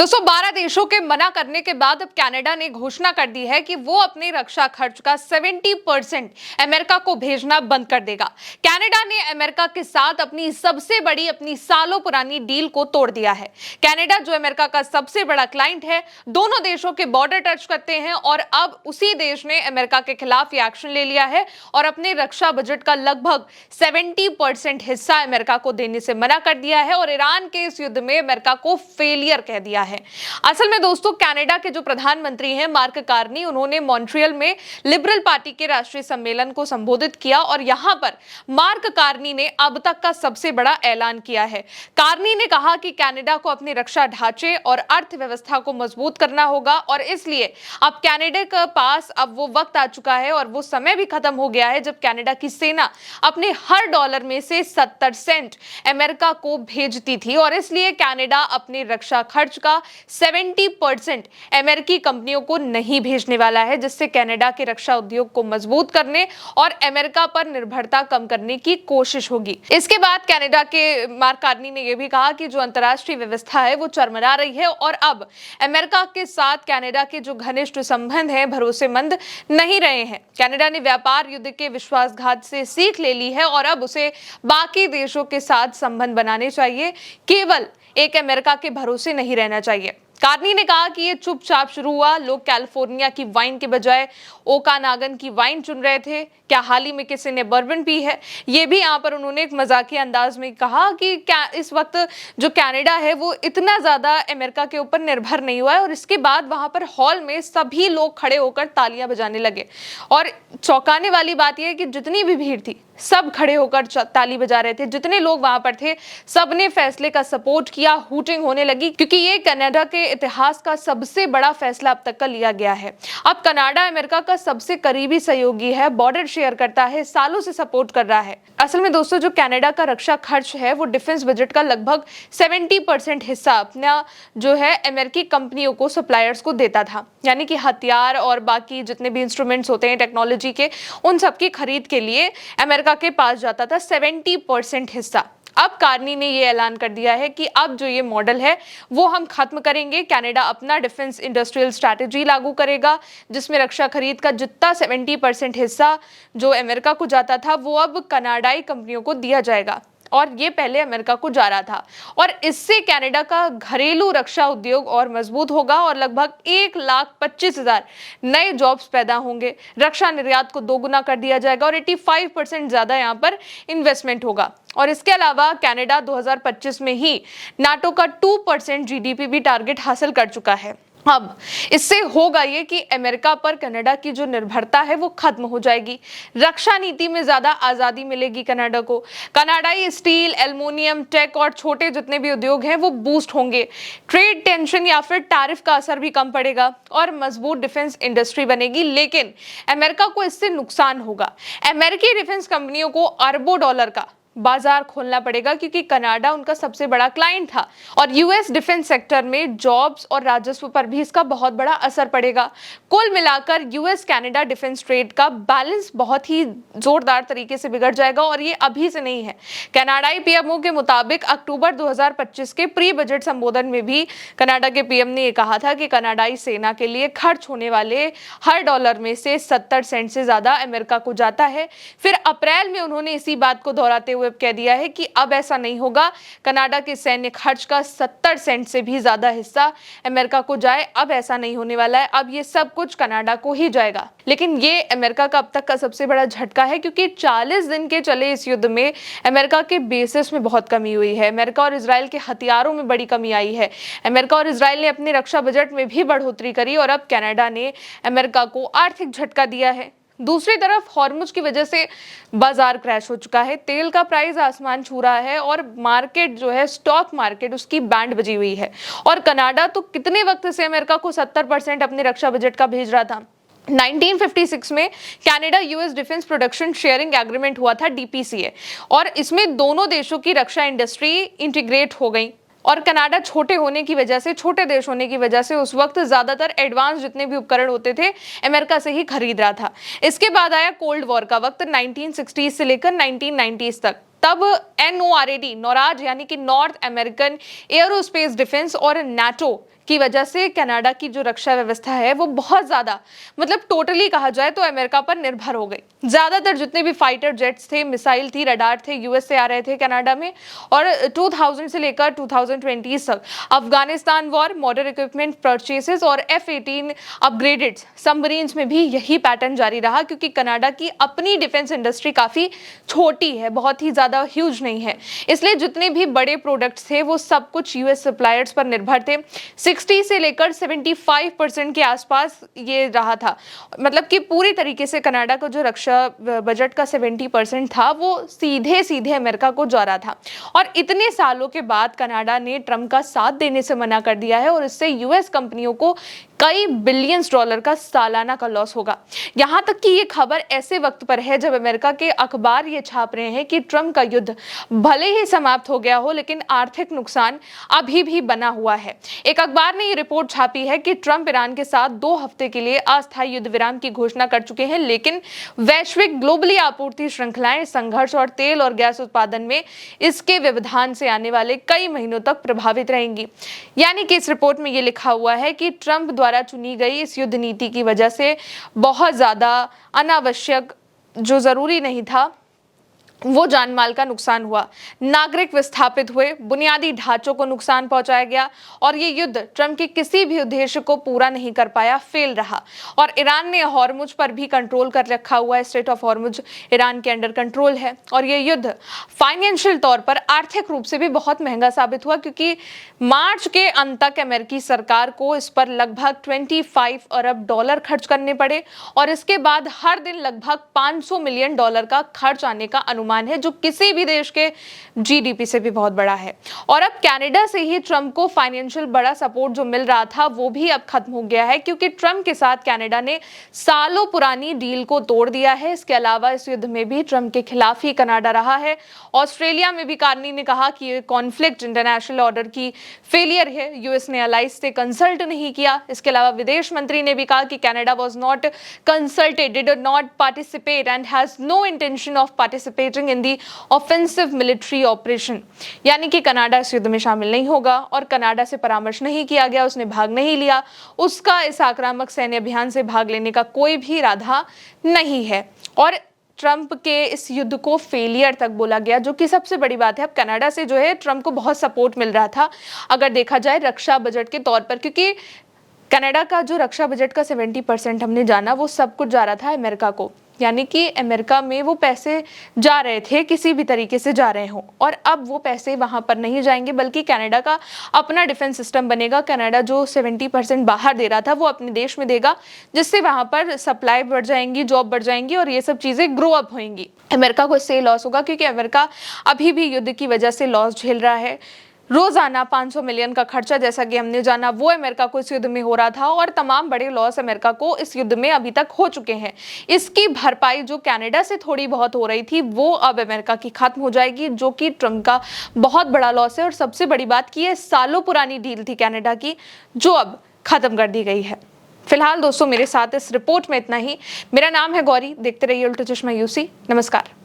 दोस्तों 12 देशों के मना करने के बाद अब कनाडा ने घोषणा कर दी है कि वो अपने रक्षा खर्च का 70% अमेरिका को भेजना बंद कर देगा। कनाडा ने अमेरिका के साथ अपनी सबसे बड़ी अपनी सालों पुरानी डील को तोड़ दिया है। कनाडा जो अमेरिका का सबसे बड़ा क्लाइंट है, दोनों देशों के बॉर्डर टच करते हैं और अब उसी देश ने अमेरिका के खिलाफ ये एक्शन ले लिया है और अपने रक्षा बजट का लगभग 70% हिस्सा अमेरिका को देने से मना कर दिया है और ईरान के इस युद्ध में अमेरिका को फेलियर कह दिया है। असल में दोस्तों कनाडा के जो प्रधानमंत्री हैं मार्क कार्नी, उन्होंने मॉन्ट्रियल में लिबरल पार्टी के राष्ट्रीय सम्मेलन को संबोधित किया और यहां पर मार्क कार्नी ने अब तक का सबसे बड़ा ऐलान किया है। कार्नी ने कहा कि कनाडा को अपने रक्षा ढांचे और अर्थव्यवस्था को मजबूत करना होगा और इसलिए अब कनाडा के पास अब वो वक्त आ चुका है और वो समय भी खत्म हो गया है जब कनाडा की सेना अपने हर डॉलर में से 70 सेंट अमेरिका को भेजती थी और इसलिए कनाडा अपने रक्षा खर्च का 70% अमेरिकी कंपनियों को नहीं भेजने वाला है, जिससे कनाडा के रक्षा उद्योग को मजबूत करने और अमेरिका पर निर्भरता कम करने की कोशिश होगी। इसके बाद कनाडा के मार्क कार्नी ने यह भी कहा कि जो अंतर्राष्ट्रीय व्यवस्था है वो चरमरा रही है और अब अमेरिका के साथ कनाडा के जो घनिष्ठ संबंध हैं भरोसेमंद नहीं रहे हैं। कनाडा ने व्यापार युद्ध के विश्वासघात से सीख ले ली है और अब उसे बाकी देशों के साथ संबंध बनाने चाहिए, केवल एक अमेरिका के भरोसे नहीं रहना चाहिए। कार्नी ने कहा कि ये चुपचाप शुरू हुआ। लोग कैलिफोर्निया की वाइन के बजाय ओकानागन की वाइन चुन रहे थे। क्या हाल ही में किसी ने बर्बन पी है? ये भी यहाँ पर उन्होंने एक मजाकिया अंदाज में कहा कि क्या इस वक्त जो कनाडा है वो इतना ज्यादा अमेरिका के ऊपर निर्भर नहीं हुआ है। और इसके बाद वहां पर हॉल में सभी लोग खड़े होकर तालियां बजाने लगे और चौंकाने वाली बात यह है कि जितनी भी भीड़ थी सब खड़े होकर ताली बजा रहे थे। जितने लोग वहां पर थे सबने फैसले का सपोर्ट किया, हूटिंग होने लगी क्योंकि ये कनाडा के इतिहास का सबसे बड़ा फैसला अब तक का लिया गया है। अब कनाडा अमेरिका का सबसे करीबी सहयोगी है, बॉर्डर शेयर करता है, सालों से सपोर्ट कर रहा है। असल में दोस्तों जो कनाडा का रक्षा खर्च है वो डिफेंस बजट का लगभग 70% हिस्सा अपना जो है अमेरिकी कंपनियों को, सप्लायर्स को देता था, यानी कि हथियार और बाकी जितने भी इंस्ट्रूमेंट्स होते हैं टेक्नोलॉजी के, उन सबकी खरीद के लिए अमेरिका के पास जाता था 70% हिस्सा। अब कार्नी ने यह ऐलान कर दिया है कि अब जो ये मॉडल है वो हम खत्म करेंगे। कनाडा अपना डिफेंस इंडस्ट्रियल स्ट्रैटेजी लागू करेगा जिसमें रक्षा खरीद का जितना 70% हिस्सा जो अमेरिका को जाता था वो अब कनाडाई कंपनियों को दिया जाएगा और ये पहले अमेरिका को जा रहा था। और इससे कनाडा का घरेलू रक्षा उद्योग और मजबूत होगा और लगभग 1,25,000 नए जॉब्स पैदा होंगे। रक्षा निर्यात को दोगुना कर दिया जाएगा और 85% ज्यादा यहाँ पर इन्वेस्टमेंट होगा। और इसके अलावा कनाडा 2025 में ही नाटो का 2% जीडीपी भी टारगेट हासिल कर चुका है। अब इससे होगा ये कि अमेरिका पर कनाडा की जो निर्भरता है वो खत्म हो जाएगी। रक्षा नीति में ज्यादा आजादी मिलेगी कनाडा को। कनाडाई स्टील, एल्युमिनियम, टेक और छोटे जितने भी उद्योग हैं वो बूस्ट होंगे। ट्रेड टेंशन या फिर टैरिफ का असर भी कम पड़ेगा और मजबूत डिफेंस इंडस्ट्री बनेगी। लेकिन अमेरिका को इससे नुकसान होगा। अमेरिकी डिफेंस कंपनियों को अरबों डॉलर का बाजार खोलना पड़ेगा क्योंकि कनाडा उनका सबसे बड़ा क्लाइंट था और यूएस डिफेंस सेक्टर में जॉब्स और राजस्व पर भी इसका बहुत बड़ा असर पड़ेगा। कुल मिलाकर यूएस कनाडा डिफेंस ट्रेड का बैलेंस बहुत ही जोरदार तरीके से बिगड़ जाएगा और ये अभी से नहीं है। कनाडाई पीएमओ के मुताबिक अक्टूबर 2025 के प्री बजट संबोधन में भी कनाडा के पीएम ने यह कहा था कि कनाडाई सेना के लिए खर्च होने वाले हर डॉलर में से 70 सेंट से ज्यादा अमेरिका को जाता है। फिर अप्रैल में उन्होंने इसी बात को दोहराते हुए कह दिया है कि अब ऐसा नहीं होगा। कनाडा के सैन्य खर्च का 70 सेंट से भी ज्यादा हिस्सा अमेरिका को जाए, अब ऐसा नहीं होने वाला है। अब ये सब कुछ कनाडा को ही जाएगा। लेकिन ये अमेरिका का अब तक का सबसे बड़ा झटका है क्योंकि 40 दिन के चले इस युद्ध में अमेरिका के बेसिस में बहुत कमी हुई है। अमेरिका और इजराइल के हथियारों में बड़ी कमी आई है। अमेरिका और इजराइल ने अपने रक्षा बजट में भी बढ़ोतरी करी और अब कनाडा ने अमेरिका को आर्थिक झटका दिया है। दूसरी तरफ हॉर्मुज की वजह से बाजार क्रैश हो चुका है। तेल का प्राइस आसमान छू रहा है और मार्केट जो है, स्टॉक मार्केट, उसकी बैंड बजी हुई है। और कनाडा तो कितने वक्त से अमेरिका को 70% अपने रक्षा बजट का भेज रहा था। 1956 में Canada US defence production sharing agreement हुआ था, डीपीसीए, और इसमें दोनों देशों की रक्षा इंडस्ट्री इंटीग्रेट हो गई। और कनाडा छोटे होने की वजह से, छोटे देश होने की वजह से उस वक्त ज्यादातर एडवांस जितने भी उपकरण होते थे अमेरिका से ही खरीद रहा था। इसके बाद आया कोल्ड वॉर का वक्त 1960 से लेकर 1990 तक। तब NORAD, नॉराड यानी कि नॉर्थ अमेरिकन एरोस्पेस डिफेंस और नाटो की वजह से कनाडा की जो रक्षा व्यवस्था है वो बहुत ज्यादा, मतलब टोटली कहा जाए तो अमेरिका पर निर्भर हो गई। ज्यादातर जितने भी फाइटर जेट्स थे, मिसाइल थी, रडार थे, यूएस से आ रहे थे कनाडा में। और 2000 से लेकर 2020 तक Afghanistan war, modern equipment purchases और F-18 अपग्रेडेड सबमरीन्स में भी यही पैटर्न जारी रहा, क्योंकि कनाडा की अपनी डिफेंस इंडस्ट्री काफी छोटी है, बहुत ही ज्यादा ह्यूज नहीं है। इसलिए जितने भी बड़े प्रोडक्ट्स थे वो सब कुछ यूएस सप्लायर्स पर निर्भर थे। 60 से लेकर 75% के आसपास ये रहा था, मतलब कि पूरी तरीके से कनाडा का जो रक्षा बजट का 70% था वो सीधे सीधे अमेरिका को जा रहा था। और इतने सालों के बाद कनाडा ने ट्रंप का साथ देने से मना कर दिया है और इससे यूएस कंपनियों को कई बिलियंस डॉलर का सालाना का लॉस होगा। यहां तक कि ये खबर ऐसे वक्त पर है जब अमेरिका के अखबार ये छाप रहे हैं कि ट्रंप का युद्ध भले ही समाप्त हो गया हो, लेकिन आर्थिक नुकसान अभी भी बना हुआ है। एक अखबार ने ये रिपोर्ट छापी है कि ट्रंप ईरान के साथ 2 हफ्ते के लिए अस्थायी युद्ध विराम की घोषणा कर चुके हैं, लेकिन वैश्विक ग्लोबली आपूर्ति श्रृंखलाएं, संघर्ष और तेल और गैस उत्पादन में इसके व्यवधान से आने वाले कई महीनों तक प्रभावित रहेंगी। यानी कि इस रिपोर्ट में ये लिखा हुआ है कि ट्रंप द्वारा चुनी गई इस युद्ध नीति की वजह से बहुत ज्यादा अनावश्यक, जो जरूरी नहीं था, वो जानमाल का नुकसान हुआ, नागरिक विस्थापित हुए, बुनियादी ढांचों को नुकसान पहुंचाया गया और ये युद्ध ट्रंप के किसी भी उद्देश्य को पूरा नहीं कर पाया, फेल रहा। और ईरान ने हॉर्मुज पर भी कंट्रोल कर रखा हुआ है, स्ट्रेट ऑफ हॉर्मुज ईरान के अंडर कंट्रोल है। और ये युद्ध फाइनेंशियल तौर पर, आर्थिक रूप से भी बहुत महंगा साबित हुआ, क्योंकि मार्च के अंत तक अमेरिकी सरकार को इस पर लगभग 25 अरब डॉलर खर्च करने पड़े और इसके बाद हर दिन लगभग 500 मिलियन डॉलर का खर्च आने का अनुमान है, जो किसी भी देश के जीडीपी से भी बहुत बड़ा है। और अब कनाडा से ही ट्रंप को फाइनेंशियल बड़ा सपोर्ट जो मिल रहा था वो भी अब खत्म हो गया है, क्योंकि ट्रंप के साथ कनाडा ने सालों पुरानी डील को तोड़ दिया है। इसके अलावा इस युद्ध में भी ट्रंप के खिलाफ ही कनाडा रहा है। ऑस्ट्रेलिया में भी कार्नी ने कहा कि ये कॉन्फ्लिक्ट इंटरनेशनल ऑर्डर की फेलियर है, यूएस ने अलाइज से कंसल्ट नहीं किया। इसके अलावा विदेश मंत्री ने भी कहा कि Canada was not consulted, did not participate and has no intention of participating in the offensive military operation. यानी कि कनाडा इस युद्ध में शामिल नहीं होगा और कनाडा से परामर्श नहीं किया गया, उसने भाग नहीं लिया, उसका इस आक्रामक सैन्य अभियान से भाग लेने का कोई भी इरादा नहीं है। और ट्रंप के इस युद्ध को फेलियर तक बोला गया, जो कि सबसे बड़ी बात है। अब कनाडा से जो है ट्रंप को बहुत सपोर्ट मिल रहा था, अगर देखा जाए रक्षा बजट के तौर पर, क्योंकि कनाडा का जो रक्षा बजट का 70% हमने जाना वो सब कुछ जा रहा था अमेरिका को, यानी कि अमेरिका में वो पैसे जा रहे थे, किसी भी तरीके से जा रहे हों। और अब वो पैसे वहां पर नहीं जाएंगे, बल्कि कनाडा का अपना डिफेंस सिस्टम बनेगा। कनाडा जो 70% बाहर दे रहा था वो अपने देश में देगा, जिससे वहां पर सप्लाई बढ़ जाएंगी, जॉब बढ़ जाएंगी और ये सब चीजें ग्रो अप होंगी। अमेरिका को इससे लॉस होगा, क्योंकि अमेरिका अभी भी युद्ध की वजह से लॉस झेल रहा है। रोजाना 500 मिलियन का खर्चा, जैसा कि हमने जाना, वो अमेरिका को इस युद्ध में हो रहा था और तमाम बड़े लॉस अमेरिका को इस युद्ध में अभी तक हो चुके हैं। इसकी भरपाई जो कनाडा से थोड़ी बहुत हो रही थी वो अब अमेरिका की खत्म हो जाएगी, जो कि ट्रंप का बहुत बड़ा लॉस है। और सबसे बड़ी बात कि ये सालों पुरानी डील थी कनाडा की, जो अब खत्म कर दी गई है। फिलहाल दोस्तों मेरे साथ इस रिपोर्ट में इतना ही। मेरा नाम है गौरी, देखते रहिए उल्टा चश्मा यूसी। नमस्कार।